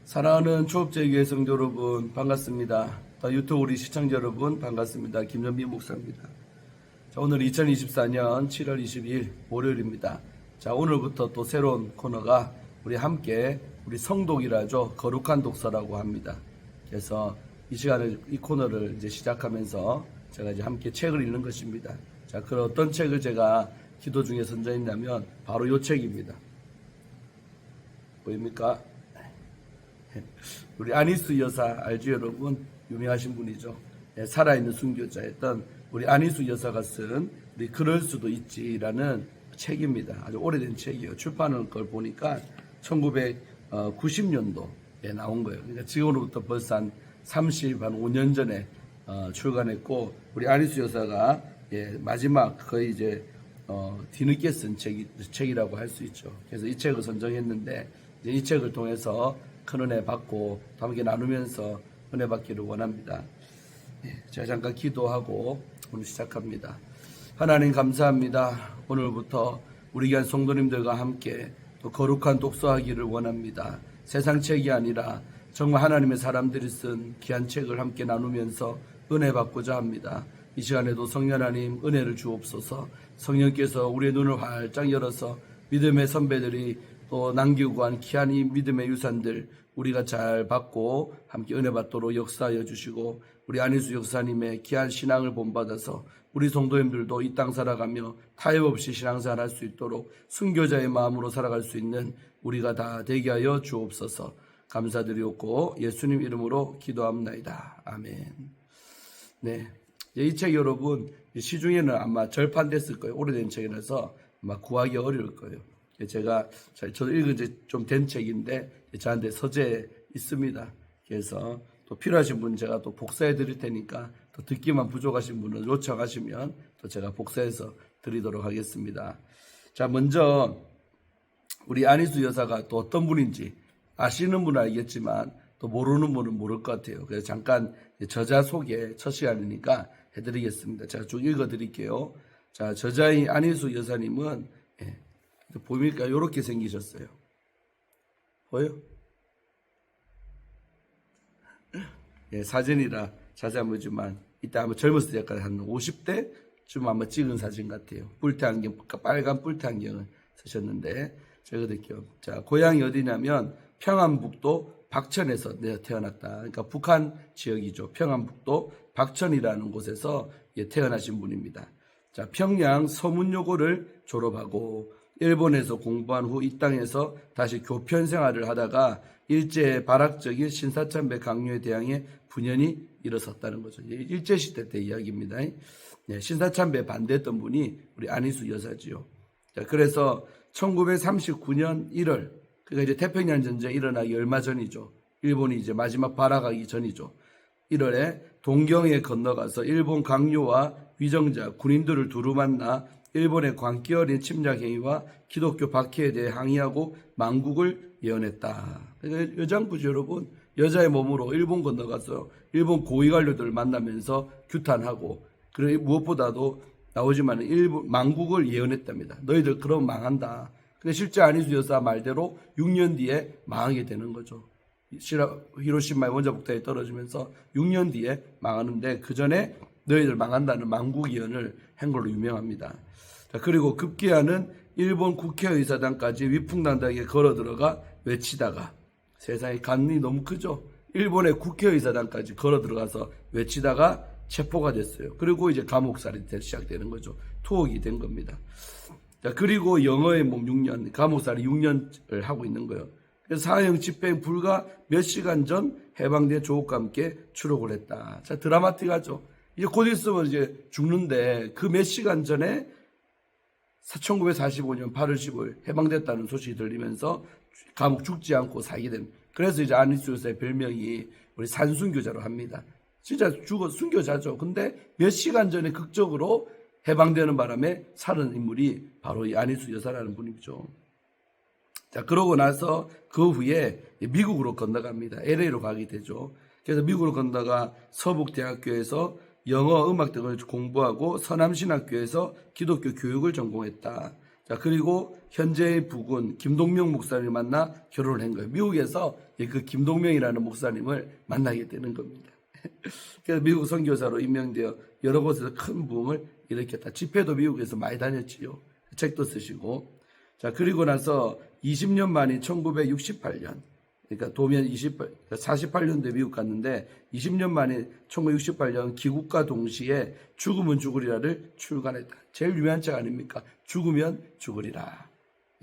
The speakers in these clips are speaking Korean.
사랑하는 초업제교회 성도 여러분 반갑습니다. 유튜브 우리 시청자 여러분 반갑습니다. 김전빈 목사입니다. 자, 오늘 2024년 7월 22일 월요일입니다. 자, 오늘부터 또 새로운 코너가 우리 함께 우리 성독이라죠. 거룩한 독서라고 합니다. 그래서 이 시간에 이 코너를 이제 시작하면서 제가 이제 함께 책을 읽는 것입니다. 자, 그 어떤 책을 제가 기도 중에 선정했냐면 바로 이 책입니다. 보입니까? 우리 안희수 여사 알죠 여러분? 유명하신 분이죠. 살아있는 순교자였던 우리 안희수 여사가 쓴 우리 그럴 수도 있지라는 책입니다. 아주 오래된 책이에요. 출판한 걸 보니까 1990년도에 나온 거예요. 그러니까 지금으로부터 벌써 한 35년 전에 출간했고 우리 안희수 여사가 마지막 거의 이제 뒤늦게 쓴 책이라고 할 수 있죠. 그래서 이 책을 선정했는데 이제 이 책을 통해서 큰 은혜 받고 함께 나누면서 은혜 받기를 원합니다. 제가 잠깐 기도하고 오늘 시작합니다. 하나님 감사합니다. 오늘부터 우리 귀한 성도님들과 함께 또 거룩한 독서하기를 원합니다. 세상 책이 아니라 정말 하나님의 사람들이 쓴 귀한 책을 함께 나누면서 은혜 받고자 합니다. 이 시간에도 성령 하나님 은혜를 주옵소서. 성령께서 우리의 눈을 활짝 열어서 믿음의 선배들이 또 남기고 한 귀한 이 믿음의 유산들 우리가 잘 받고 함께 은혜 받도록 역사하여 주시고 우리 안희수 역사님의 귀한 신앙을 본받아서 우리 성도님들도 이 땅 살아가며 타협 없이 신앙생활 할 수 있도록 순교자의 마음으로 살아갈 수 있는 우리가 다 되게 하여 주옵소서. 감사드리옵고 예수님 이름으로 기도합나이다. 아멘. 네, 이 책 여러분 시중에는 아마 절판됐을 거예요. 오래된 책이라서 아마 구하기 어려울 거예요. 제가 저도 읽은 지 좀 된 책인데 저한테 서재에 있습니다. 그래서 또 필요하신 분 제가 또 복사해 드릴 테니까 또 듣기만 부족하신 분은 요청하시면 또 제가 복사해서 드리도록 하겠습니다. 자, 먼저 우리 안희수 여사가 또 어떤 분인지 아시는 분은 알겠지만 또 모르는 분은 모를 것 같아요. 그래서 잠깐 저자 소개 첫 시간이니까 해드리겠습니다. 제가 쭉 읽어드릴게요. 자, 저자인 안희수 여사님은 보입니까? 이렇게 생기셨어요. 보여? 사진이라 자세한 보지만 이때 아마 젊었을 때 약간 한 50대쯤 아마 찍은 사진 같아요. 뿔테 안경, 빨간 뿔테 안경을 쓰셨는데 제가 드릴게요. 자, 고향이 어디냐면 평안북도 박천에서 태어났다. 그러니까 북한 지역이죠. 평안북도 박천이라는 곳에서 태어나신 분입니다. 자, 평양 서문여고를 졸업하고 일본에서 공부한 후 이 땅에서 다시 교편 생활을 하다가 일제의 발악적인 신사참배 강요에 대항해 분연이 일어섰다는 거죠. 일제시대 때 이야기입니다. 신사참배 반대했던 분이 우리 안희수 여사지요. 자, 그래서 1939년 1월, 그러니까 이제 태평양 전쟁이 일어나기 얼마 전이죠. 일본이 이제 마지막 발악하기 전이죠. 1월에 동경에 건너가서 일본 강요와 위정자, 군인들을 두루 만나 일본의 광기 어린 침략 행위와 기독교 박해에 대해 항의하고 망국을 예언했다. 그러니까 여장부죠, 여러분. 여자의 몸으로 일본 건너가서 일본 고위 관료들을 만나면서 규탄하고, 그리고 무엇보다도 나오지만 일본 망국을 예언했답니다. 너희들 그럼 망한다. 근데 실제 안희수 여사 말대로 6년 뒤에 망하게 되는 거죠. 히로시마의 원자폭탄이 떨어지면서 6년 뒤에 망하는데 그 전에 너희들 망한다는 망국 예언을 한 걸로 유명합니다. 자, 그리고 급기야는 일본 국회의사당까지 위풍당당하게 걸어 들어가 외치다가, 세상에 간이 너무 크죠. 일본의 국회의사당까지 걸어 들어가서 외치다가 체포가 됐어요. 그리고 이제 감옥살이 시작되는 거죠. 투옥이 된 겁니다. 자, 그리고 영어의 몸 6년, 감옥살이 6년을 하고 있는 거예요. 그래서 사형 집행 불과 몇 시간 전 해방된 조국과 함께 추록을 했다. 자, 드라마틱하죠. 이제 곧 있으면 이제 죽는데 그 몇 시간 전에 1945년 8월 15일 해방됐다는 소식이 들리면서 감옥 죽지 않고 살게 된. 그래서 이제 안희수 여사의 별명이 우리 산순교자로 합니다. 진짜 순교자죠. 근데 몇 시간 전에 극적으로 해방되는 바람에 살은 인물이 바로 이 안희수 여사라는 분이죠. 자, 그러고 나서 그 후에 미국으로 건너갑니다. LA로 가게 되죠. 그래서 미국으로 건너가 서북대학교에서 영어, 음악 등을 공부하고 서남신학교에서 기독교 교육을 전공했다. 자, 그리고 현재의 부군 김동명 목사님을 만나 결혼을 한 거예요. 미국에서 그 김동명이라는 목사님을 만나게 되는 겁니다. 그래서 미국 선교사로 임명되어 여러 곳에서 큰 부흥을 일으켰다. 집회도 미국에서 많이 다녔지요. 책도 쓰시고. 자, 그리고 나서 20년 만인 1968년, 그러니까 도면 48년도에 미국 갔는데 20년 만에 1968년 귀국과 동시에 죽으면 죽으리라를 출간했다. 제일 유명한 책 아닙니까? 죽으면 죽으리라.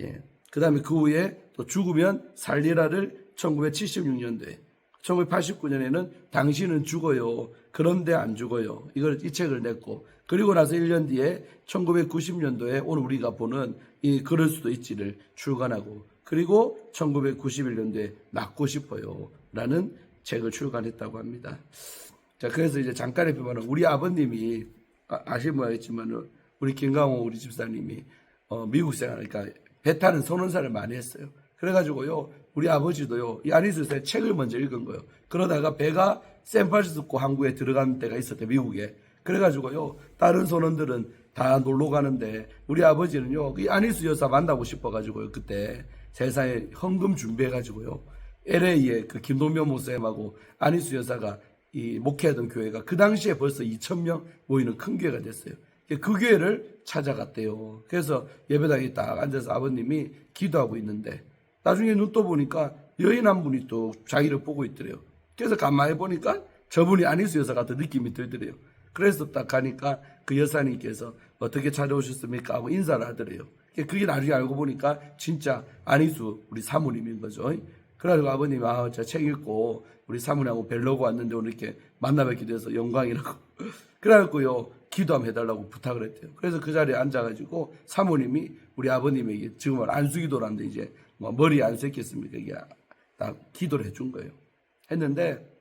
예. 그 다음에 그 후에 또 죽으면 살리라를 1976년도에, 1989년에는 당신은 죽어요. 그런데 안 죽어요. 이 책을 냈고, 그리고 나서 1년 뒤에 1990년도에 오늘 우리가 보는 이 그럴 수도 있지를 출간하고, 그리고 1991년도에 낫고 싶어요 라는 책을 출간했다고 합니다. 자, 그래서 이제 잠깐의 표현은 우리 아버님이 아시면 알겠지만 우리 김강호 우리 집사님이 미국 생활, 그러니까 배 타는 선원사를 많이 했어요. 그래가지고요, 우리 아버지도요, 이 안희수의 책을 먼저 읽은 거예요. 그러다가 배가 샌프란시스코 항구에 들어간 때가 있었대요, 미국에. 그래가지고요, 다른 선원들은 다 놀러 가는데 우리 아버지는요, 이 안희수 여사 만나고 싶어가지고요, 그때 세상에 헌금 준비해가지고요, LA에 그 김동명 목사님하고 안희수 여사가 이 목회하던 교회가 그 당시에 벌써 2,000명 모이는 큰 교회가 됐어요. 그 교회를 찾아갔대요. 그래서 예배당에 딱 앉아서 아버님이 기도하고 있는데 나중에 눈 떠보니까 여인 한 분이 또 자기를 보고 있더래요. 그래서 가만히 보니까 저분이 안희수 여사 같은 느낌이 들더래요. 그래서 딱 가니까 그 여사님께서 어떻게 찾아오셨습니까? 하고 인사를 하더래요. 그게 나중에 알고 보니까 진짜 안희수 우리 사모님인 거죠. 그래가지고 아버님이 제가 책 읽고 우리 사모님하고 뵈려고 왔는데 오늘 이렇게 만나뵙게 돼서 영광이라고. 그래갖고요, 기도 한번 해달라고 부탁을 했대요. 그래서 그 자리에 앉아가지고 사모님이 우리 아버님에게 지금은 안수기도라는데 이제 뭐 머리에 안수 했겠습니까? 이게 딱 기도를 해준 거예요. 했는데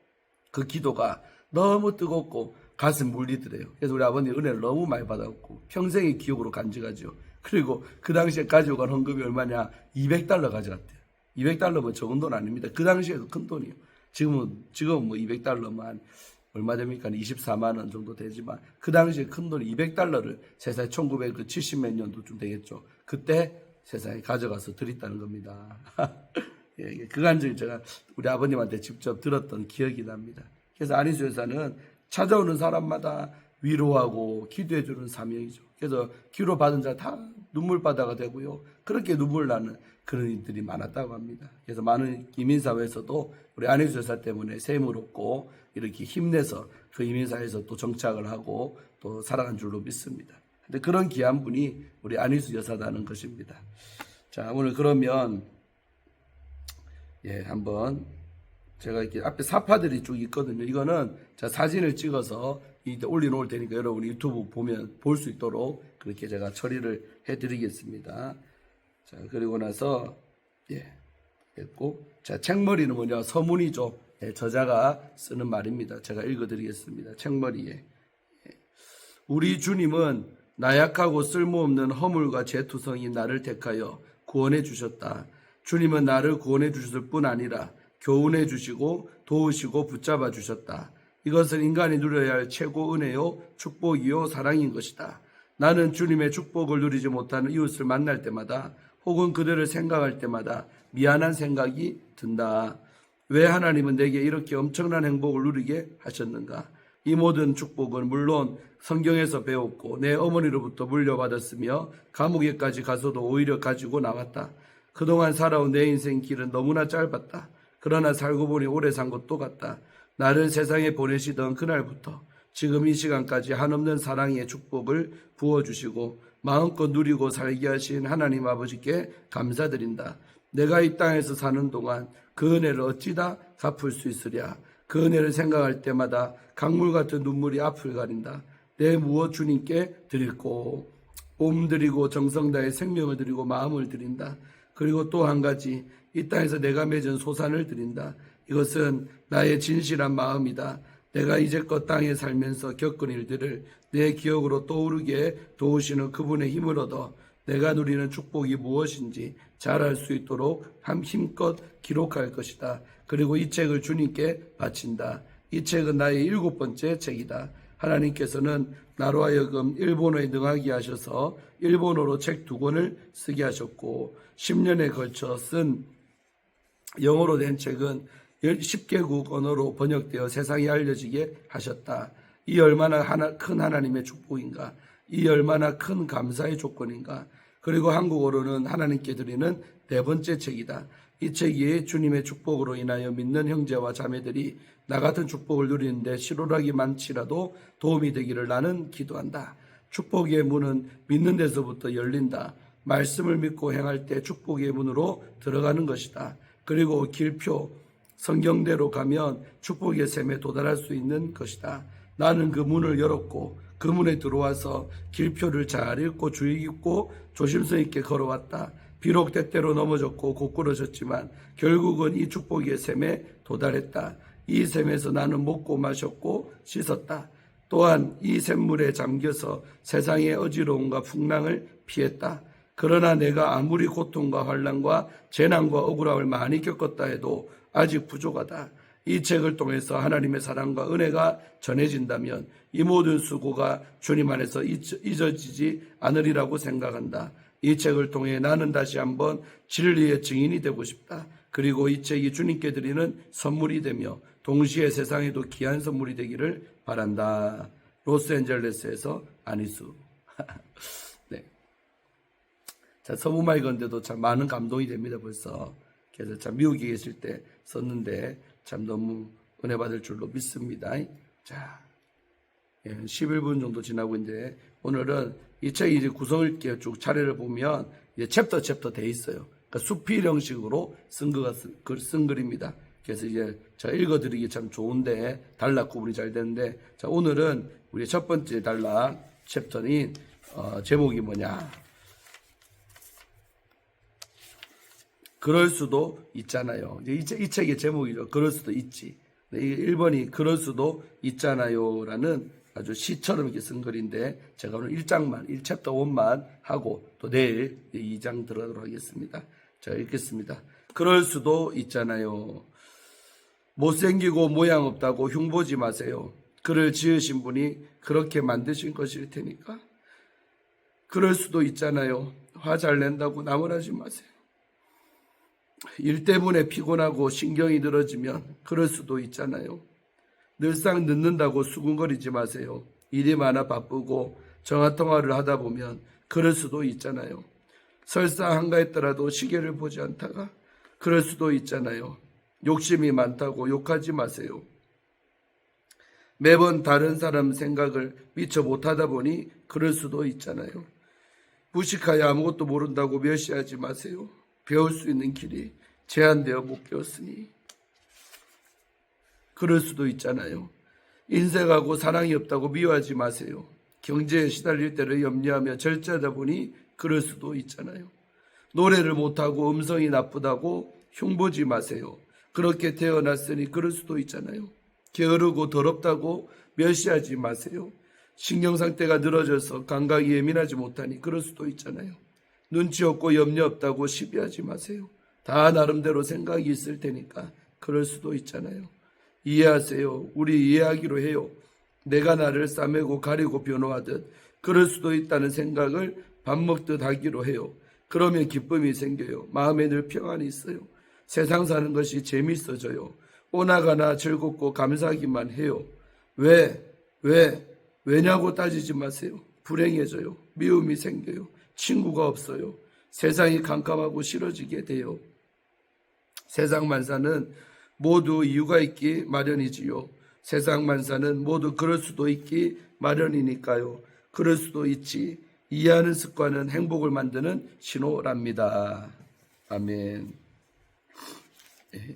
그 기도가 너무 뜨겁고 가슴 물리더래요. 그래서 우리 아버님 은혜를 너무 많이 받았고 평생의 기억으로 간직하죠. 그리고 그 당시에 가져간 헌금이 얼마냐? $200 가져갔대요. $200면 적은 돈 아닙니다. 그 당시에도 큰 돈이에요. 지금은 뭐 $200만 얼마 됩니까? 24만 원 정도 되지만 그 당시에 큰 돈이 $200를 세상에 1970몇 년도쯤 되겠죠. 그때 세상에 가져가서 드렸다는 겁니다. 예, 그 간증을 제가 우리 아버님한테 직접 들었던 기억이 납니다. 그래서 안희수 여사는 찾아오는 사람마다 위로하고 기도해주는 사명이죠. 그래서 기도 받은 자 다 눈물바다가 되고요. 그렇게 눈물 나는 그런 일들이 많았다고 합니다. 그래서 많은 이민사회에서도 우리 안희수 여사 때문에 샘을 얻고 이렇게 힘내서 그 이민사회에서 또 정착을 하고 또 살아간 줄로 믿습니다. 근데 그런 귀한 분이 우리 안희수 여사다는 것입니다. 자, 오늘 그러면 한번 제가 이렇게 앞에 사파들이 쭉 있거든요. 이거는 제가 사진을 찍어서 이때 올려놓을 테니까 여러분이 유튜브 보면 볼 수 있도록 그렇게 제가 처리를 해드리겠습니다. 자, 그리고 나서 됐고, 자, 책머리는 뭐냐? 서문이죠. 저자가 쓰는 말입니다. 제가 읽어드리겠습니다. 책머리에 우리 주님은 나약하고 쓸모없는 허물과 죄투성인 나를 택하여 구원해 주셨다. 주님은 나를 구원해 주셨을 뿐 아니라 교훈해 주시고 도우시고 붙잡아 주셨다. 이것은 인간이 누려야 할 최고 은혜요 축복이요 사랑인 것이다. 나는 주님의 축복을 누리지 못하는 이웃을 만날 때마다 혹은 그들을 생각할 때마다 미안한 생각이 든다. 왜 하나님은 내게 이렇게 엄청난 행복을 누리게 하셨는가? 이 모든 축복은 물론 성경에서 배웠고 내 어머니로부터 물려받았으며 감옥에까지 가서도 오히려 가지고 나왔다. 그동안 살아온 내 인생 길은 너무나 짧았다. 그러나 살고 보니 오래 산 것도 같다. 나를 세상에 보내시던 그날부터 지금 이 시간까지 한없는 사랑의 축복을 부어주시고 마음껏 누리고 살게 하신 하나님 아버지께 감사드린다. 내가 이 땅에서 사는 동안 그 은혜를 어찌다 갚을 수 있으랴. 그 은혜를 생각할 때마다 강물 같은 눈물이 앞을 가린다. 내 무엇 주님께 드리고 몸 드리고 정성 다해 생명을 드리고 마음을 드린다. 그리고 또 한 가지, 이 땅에서 내가 맺은 소산을 드린다. 이것은 나의 진실한 마음이다. 내가 이제껏 땅에 살면서 겪은 일들을 내 기억으로 떠오르게 도우시는 그분의 힘을 얻어 내가 누리는 축복이 무엇인지 잘 알 수 있도록 힘껏 기록할 것이다. 그리고 이 책을 주님께 바친다. 이 책은 나의 7번째 책이다. 하나님께서는 나로 하여금 일본어에 능하게 하셔서 일본어로 책 2권을 쓰게 하셨고 10년에 걸쳐 쓴 영어로 된 책은 10개국 언어로 번역되어 세상에 알려지게 하셨다. 이 얼마나 큰 하나님의 축복인가. 이 얼마나 큰 감사의 조건인가. 그리고 한국어로는 하나님께 드리는 4번째 책이다. 이 책이 주님의 축복으로 인하여 믿는 형제와 자매들이 나 같은 축복을 누리는데 실오락이 많지라도 도움이 되기를 나는 기도한다. 축복의 문은 믿는 데서부터 열린다. 말씀을 믿고 행할 때 축복의 문으로 들어가는 것이다. 그리고 길표 성경대로 가면 축복의 샘에 도달할 수 있는 것이다. 나는 그 문을 열었고 그 문에 들어와서 길표를 잘 읽고 주의 깊고 조심성 있게 걸어왔다. 비록 때때로 넘어졌고 고꾸러졌지만 결국은 이 축복의 샘에 도달했다. 이 샘에서 나는 먹고 마셨고 씻었다. 또한 이 샘물에 잠겨서 세상의 어지러움과 풍랑을 피했다. 그러나 내가 아무리 고통과 환난과 재난과 억울함을 많이 겪었다 해도 아직 부족하다. 이 책을 통해서 하나님의 사랑과 은혜가 전해진다면 이 모든 수고가 주님 안에서 잊어지지 않으리라고 생각한다. 이 책을 통해 나는 다시 한번 진리의 증인이 되고 싶다. 그리고 이 책이 주님께 드리는 선물이 되며 동시에 세상에도 귀한 선물이 되기를 바란다. 로스앤젤레스에서 안희수. 네. 자, 서무말 건데도 참 많은 감동이 됩니다, 벌써. 그래서 참 미국에 계실 때 썼는데 참 너무 은혜 받을 줄로 믿습니다. 자, 11분 정도 지나고 있는데 오늘은 이 책이 이제 구성을 이렇게 쭉 차례를 보면 이제 챕터 돼 있어요. 그러니까 수필 형식으로 쓴 글입니다. 그래서 이제 제가 읽어드리기 참 좋은데 단락 구분이 잘 되는데 자, 오늘은 우리 첫 번째 단락 챕터인 제목이 뭐냐? 그럴 수도 있잖아요. 이제 이 책의 제목이죠. 그럴 수도 있지. 1번이 그럴 수도 있잖아요라는 아주 시처럼 이렇게 쓴 글인데 제가 오늘 1챕터 1만 하고 또 내일 2장 들어가도록 하겠습니다. 제가 읽겠습니다. 그럴 수도 있잖아요. 못생기고 모양 없다고 흉보지 마세요. 그를 지으신 분이 그렇게 만드신 것일 테니까. 그럴 수도 있잖아요. 화 잘 낸다고 나무라지 마세요. 일 때문에 피곤하고 신경이 늘어지면 그럴 수도 있잖아요. 늘상 늦는다고 수군거리지 마세요. 일이 많아 바쁘고 전화통화를 하다 보면 그럴 수도 있잖아요. 설사 한가했더라도 시계를 보지 않다가 그럴 수도 있잖아요. 욕심이 많다고 욕하지 마세요. 매번 다른 사람 생각을 미처 못하다 보니 그럴 수도 있잖아요. 무식하여 아무것도 모른다고 멸시하지 마세요. 배울 수 있는 길이 제한되어 못 배웠으니 그럴 수도 있잖아요. 인색하고 사랑이 없다고 미워하지 마세요. 경제에 시달릴 때를 염려하며 절제하다 보니 그럴 수도 있잖아요. 노래를 못하고 음성이 나쁘다고 흉보지 마세요. 그렇게 태어났으니 그럴 수도 있잖아요. 게으르고 더럽다고 멸시하지 마세요. 신경상태가 늘어져서 감각이 예민하지 못하니 그럴 수도 있잖아요. 눈치 없고 염려 없다고 시비하지 마세요. 다 나름대로 생각이 있을 테니까 그럴 수도 있잖아요. 이해하세요. 우리 이해하기로 해요. 내가 나를 싸매고 가리고 변호하듯 그럴 수도 있다는 생각을 밥 먹듯 하기로 해요. 그러면 기쁨이 생겨요. 마음에 늘 평안이 있어요. 세상 사는 것이 재미있어져요. 오나가나 즐겁고 감사하기만 해요. 왜냐고 따지지 마세요. 불행해져요. 미움이 생겨요. 친구가 없어요. 세상이 깜깜하고 싫어지게 돼요. 세상 만사는 모두 이유가 있기 마련이지요. 세상 만사는 모두 그럴 수도 있기 마련이니까요. 그럴 수도 있지. 이해하는 습관은 행복을 만드는 신호랍니다. 아멘.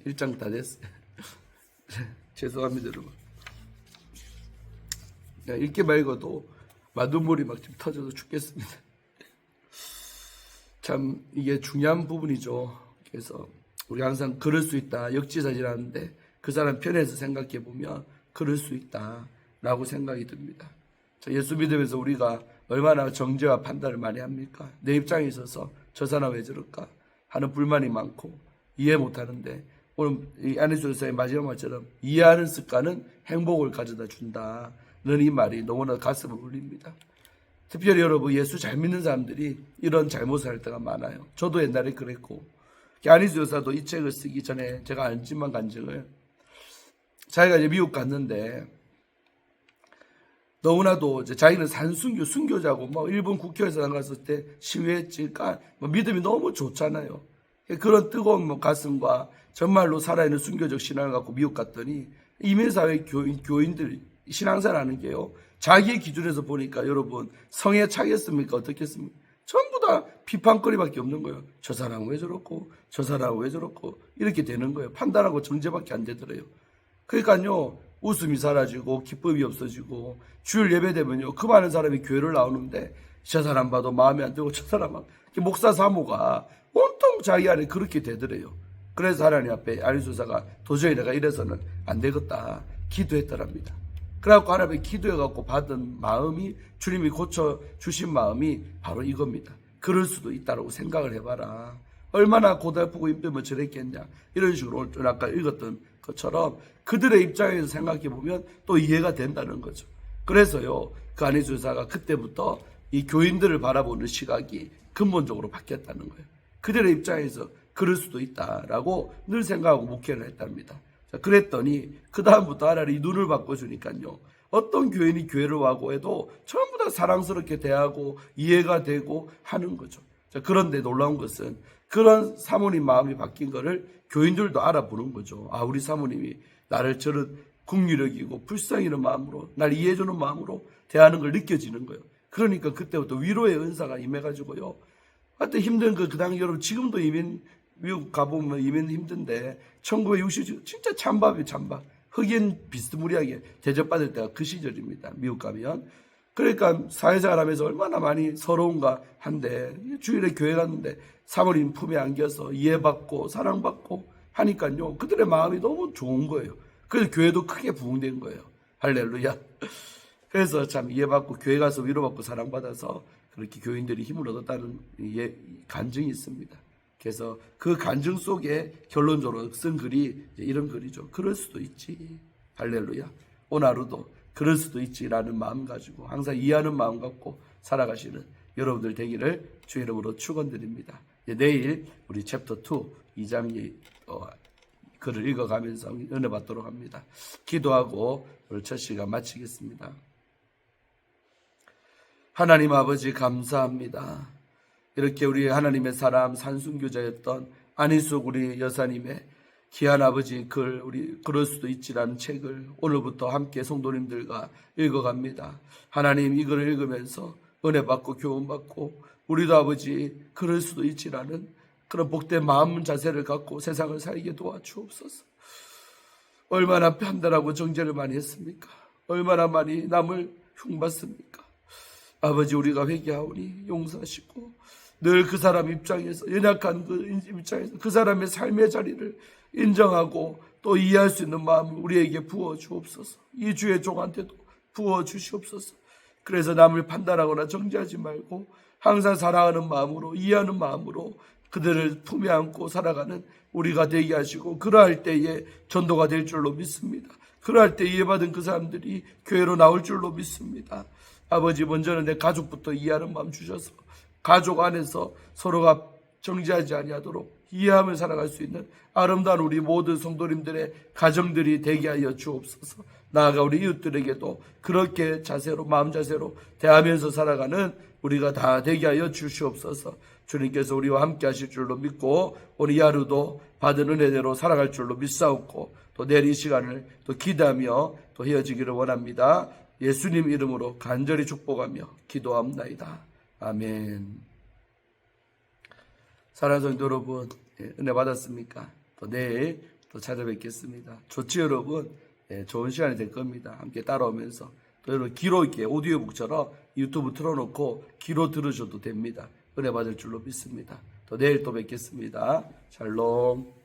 1장 다 됐어요. 죄송합니다, 여러분. 읽기 말고도 마눈물이 막 지금 터져서 죽겠습니다. 참 이게 중요한 부분이죠. 그래서 우리 항상 그럴 수 있다 역지사지라는데 그 사람 편에서 생각해 보면 그럴 수 있다라고 생각이 듭니다. 자, 예수 믿으면서 우리가 얼마나 정죄와 판단을 많이 합니까? 내 입장에 있어서 저 사람 왜 저럴까 하는 불만이 많고 이해 못하는데 오늘 이 안희수 교사의 마지막 말처럼 이해하는 습관은 행복을 가져다 준다. 이 말이 너무나 가슴을 울립니다. 특별히 여러분, 예수 잘 믿는 사람들이 이런 잘못을 할 때가 많아요. 저도 옛날에 그랬고, 안희수 여사도 이 책을 쓰기 전에 제가 알지만 간증을, 자기가 이제 미국 갔는데 너무나도 이제 자기는 순교자고 일본 국회의사당 갔을 때 시위했지. 그러니까 믿음이 너무 좋잖아요. 그런 뜨거운 가슴과 정말로 살아있는 순교적 신앙을 갖고 미국 갔더니 이민사회 교인들 신앙생활하는 게요, 자기의 기준에서 보니까 여러분 성에 차겠습니까? 어떻겠습니까? 전부 다 비판거리밖에 없는 거예요. 저 사람은 왜 저렇고 저 사람은 왜 저렇고 이렇게 되는 거예요. 판단하고 정죄밖에 안 되더래요. 그러니까요, 웃음이 사라지고 기쁨이 없어지고 주일 예배되면요, 그 많은 사람이 교회를 나오는데 저 사람 봐도 마음에 안 들고 저 사람은 목사 사모가 온통 자기 안에 그렇게 되더래요. 그래서 하나님 앞에 안희수 여사가 도저히 내가 이래서는 안 되겠다 기도했더랍니다. 그래갖고 하나님께 기도해갖고 받은 마음이, 주님이 고쳐주신 마음이 바로 이겁니다. 그럴 수도 있다고 생각을 해봐라. 얼마나 고달프고 힘들면 저랬겠냐. 이런 식으로 오늘 아까 읽었던 것처럼 그들의 입장에서 생각해보면 또 이해가 된다는 거죠. 그래서요, 그 안희수 여사가 그때부터 이 교인들을 바라보는 시각이 근본적으로 바뀌었다는 거예요. 그들의 입장에서 그럴 수도 있다라고 늘 생각하고 목회를 했답니다. 자, 그랬더니 그 다음부터 하나님이 눈을 바꿔주니까요, 어떤 교인이 교회를 와고 해도 전부 다 사랑스럽게 대하고 이해가 되고 하는 거죠. 자, 그런데 놀라운 것은 그런 사모님 마음이 바뀐 거를 교인들도 알아보는 거죠. 아, 우리 사모님이 나를 저런 국률적이고 불쌍히 여기는 마음으로, 날 이해해주는 마음으로 대하는 걸 느껴지는 거예요. 그러니까 그때부터 위로의 은사가 임해가지고요, 하여튼 힘든 그 당시, 여러분 지금도 미국 가보면 이민 힘든데 1960 진짜 찬밥이에요. 찬밥. 흑인 비스무리하게 대접받을 때가 그 시절입니다. 미국 가면. 그러니까 사회생활 하면서 얼마나 많이 서러운가 한데, 주일에 교회 갔는데 사모님 품에 안겨서 이해받고 사랑받고 하니까요, 그들의 마음이 너무 좋은 거예요. 그래서 교회도 크게 부흥된 거예요. 할렐루야. 그래서 참 이해받고 교회 가서 위로받고 사랑받아서 그렇게 교인들이 힘을 얻었다는 간증이 있습니다. 그래서 그 간증 속에 결론적으로 쓴 글이 이런 글이죠. 그럴 수도 있지. 할렐루야. 오늘 하루도 그럴 수도 있지라는 마음 가지고 항상 이해하는 마음 갖고 살아가시는 여러분들 되기를 주의 이름으로 축원드립니다. 내일 우리 챕터 2, 2장 글을 읽어가면서 은혜 받도록 합니다. 기도하고 오늘 첫 시간 마치겠습니다. 하나님 아버지 감사합니다. 이렇게 우리 하나님의 사람 산순교자였던 안희숙 우리 여사님의 귀한 아버지 글, 우리 그럴 수도 있지라는 책을 오늘부터 함께 성도님들과 읽어갑니다. 하나님 이 글을 읽으면서 은혜 받고 교훈 받고 우리도 아버지 그럴 수도 있지라는 그런 복된 마음 자세를 갖고 세상을 살게 도와주옵소서. 얼마나 판단하고 정죄를 많이 했습니까? 얼마나 많이 남을 흉봤습니까? 아버지 우리가 회개하오니 용서하시고 늘 그 사람 입장에서, 연약한 그 입장에서 그 사람의 삶의 자리를 인정하고 또 이해할 수 있는 마음을 우리에게 부어주옵소서. 이 주의 종한테도 부어주시옵소서. 그래서 남을 판단하거나 정죄하지 말고 항상 사랑하는 마음으로, 이해하는 마음으로 그들을 품에 안고 살아가는 우리가 되게 하시고, 그러할 때에 전도가 될 줄로 믿습니다. 그러할 때 이해받은 그 사람들이 교회로 나올 줄로 믿습니다. 아버지 먼저는 내 가족부터 이해하는 마음 주셔서 가족 안에서 서로가 정죄하지 아니하도록 이해하며 살아갈 수 있는 아름다운 우리 모든 성도님들의 가정들이 되게 하여 주옵소서. 나아가 우리 이웃들에게도 그렇게 자세로, 마음 자세로 대하면서 살아가는 우리가 다 되게 하여 주시옵소서. 주님께서 우리와 함께 하실 줄로 믿고 오늘 이 하루도 받은 은혜대로 살아갈 줄로 믿사옵고 또 내일 이 시간을 또 기대하며 또 헤어지기를 원합니다. 예수님 이름으로 간절히 축복하며 기도합나이다. 아멘. 사랑하는 성도 여러분, 은혜 받았습니까? 또 내일 또 찾아뵙겠습니다. 좋지 여러분? 좋은 시간이 될 겁니다. 함께 따라오면서 또 여러분 귀로 이렇게 오디오북처럼 유튜브 틀어놓고 귀로 들으셔도 됩니다. 은혜 받을 줄로 믿습니다. 또 내일 또 뵙겠습니다. 샬롬.